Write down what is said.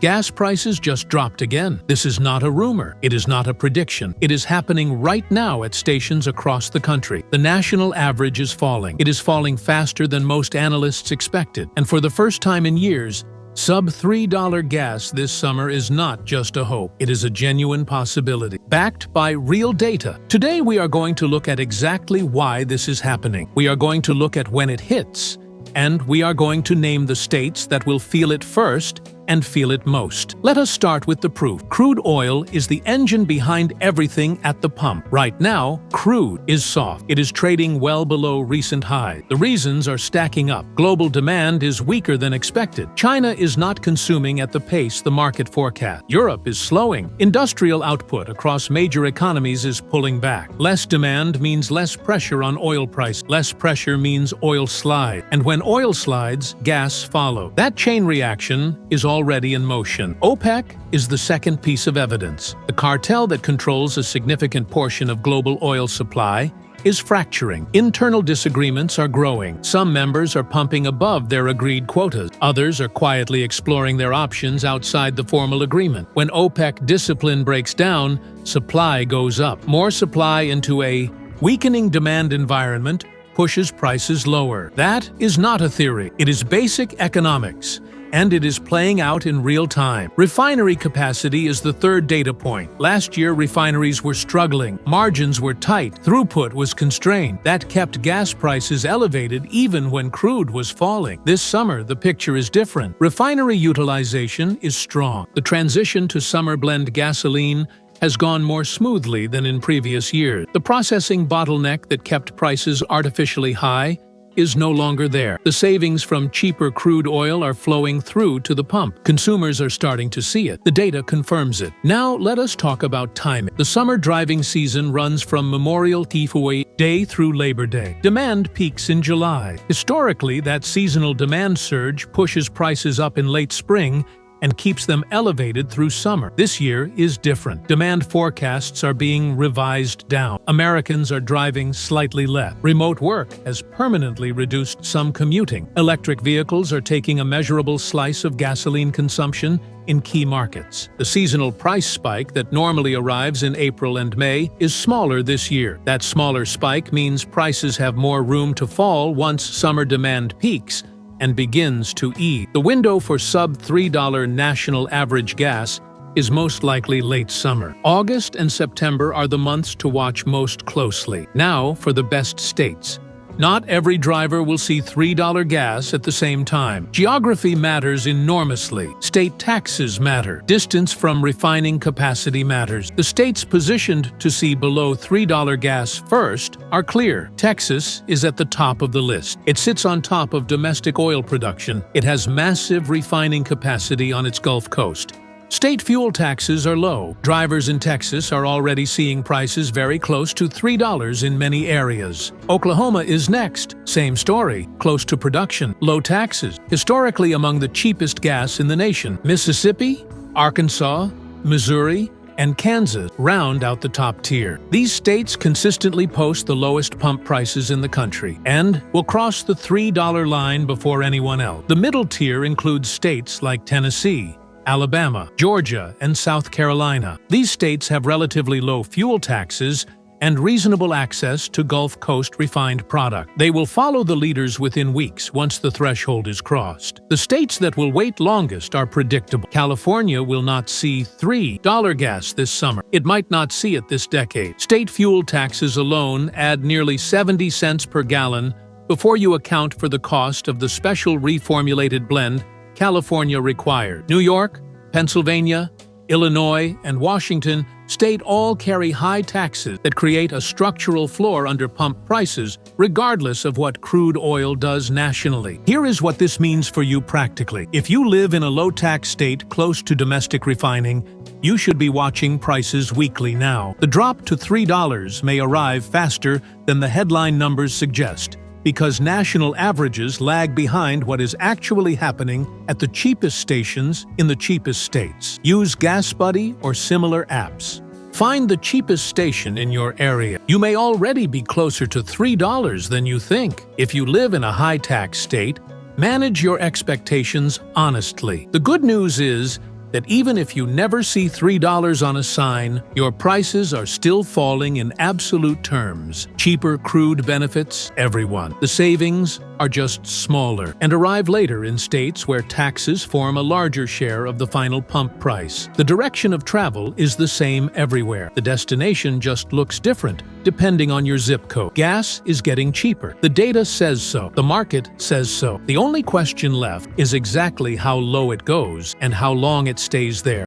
Gas prices just dropped again. This is not a rumor. It is not a prediction. It is happening right now at stations across the country. The national average is falling. It is falling faster than most analysts expected. And for the first time in years, sub-$3 gas this summer is not just a hope. It is a genuine possibility, backed by real data. Today we are going to look at exactly why this is happening. We are going to look at when it hits, and we are going to name the states that will feel it first and feel it most. Let us start with the proof. Crude oil is the engine behind everything at the pump. Right now, crude is soft. It is trading well below recent highs. The reasons are stacking up. Global demand is weaker than expected. China is not consuming at the pace the market forecast. Europe is slowing. Industrial output across major economies is pulling back. Less demand means less pressure on oil price. Less pressure means oil slide. And when oil slides, gas follows. That chain reaction is already in motion. OPEC is the second piece of evidence. The cartel that controls a significant portion of global oil supply is fracturing. Internal disagreements are growing. Some members are pumping above their agreed quotas. Others are quietly exploring their options outside the formal agreement. When OPEC discipline breaks down, supply goes up. More supply into a weakening demand environment pushes prices lower. That is not a theory. It is basic economics, and it is playing out in real time. Refinery capacity is the third data point. Last year, refineries were struggling. Margins were tight. Throughput was constrained. That kept gas prices elevated even when crude was falling. This summer, the picture is different. Refinery utilization is strong. The transition to summer blend gasoline has gone more smoothly than in previous years. The processing bottleneck that kept prices artificially high is no longer there. The savings from cheaper crude oil are flowing through to the pump. Consumers are starting to see it. The data confirms it. Now let us talk about timing. The summer driving season runs from Memorial Day through Labor Day. Demand peaks in July. Historically, that seasonal demand surge pushes prices up in late spring and keeps them elevated through summer. This year is different. Demand forecasts are being revised down. Americans are driving slightly less. Remote work has permanently reduced some commuting. Electric vehicles are taking a measurable slice of gasoline consumption in key markets. The seasonal price spike that normally arrives in April and May is smaller this year. That smaller spike means prices have more room to fall once summer demand peaks and begins to ease. The window for sub-$3 national average gas is most likely late summer. August and September are the months to watch most closely. Now for the best states. Not every driver will see $3 gas at the same time. Geography matters enormously. State taxes matter. Distance from refining capacity matters. The states positioned to see below $3 gas first are clear. Texas is at the top of the list. It sits on top of domestic oil production. It has massive refining capacity on its Gulf Coast. State fuel taxes are low. Drivers in Texas are already seeing prices very close to $3 in many areas. Oklahoma is next. Same story. Close to production. Low taxes. Historically among the cheapest gas in the nation. Mississippi, Arkansas, Missouri, and Kansas round out the top tier. These states consistently post the lowest pump prices in the country and will cross the $3 line before anyone else. The middle tier includes states like Tennessee, Alabama, Georgia, and South Carolina. These states have relatively low fuel taxes and reasonable access to Gulf Coast refined product. They will follow the leaders within weeks once the threshold is crossed. The states that will wait longest are predictable. California will not see $3 gas this summer. It might not see it this decade. State fuel taxes alone add nearly 70 cents per gallon before you account for the cost of the special reformulated blend California required. New York, Pennsylvania, Illinois, and Washington state all carry high taxes that create a structural floor under pump prices, regardless of what crude oil does nationally. Here is what this means for you practically. If you live in a low-tax state close to domestic refining, you should be watching prices weekly now. The drop to $3 may arrive faster than the headline numbers suggest, because national averages lag behind what is actually happening at the cheapest stations in the cheapest states. Use GasBuddy or similar apps. Find the cheapest station in your area. You may already be closer to $3 than you think. If you live in a high-tax state, manage your expectations honestly. The good news is, that even if you never see $3 on a sign, your prices are still falling in absolute terms. Cheaper crude benefits everyone. The savings are just smaller and arrive later in states where taxes form a larger share of the final pump price. The direction of travel is the same everywhere. The destination just looks different depending on your zip code. Gas is getting cheaper. The data says so. The market says so. The only question left is exactly how low it goes and how long it stays there.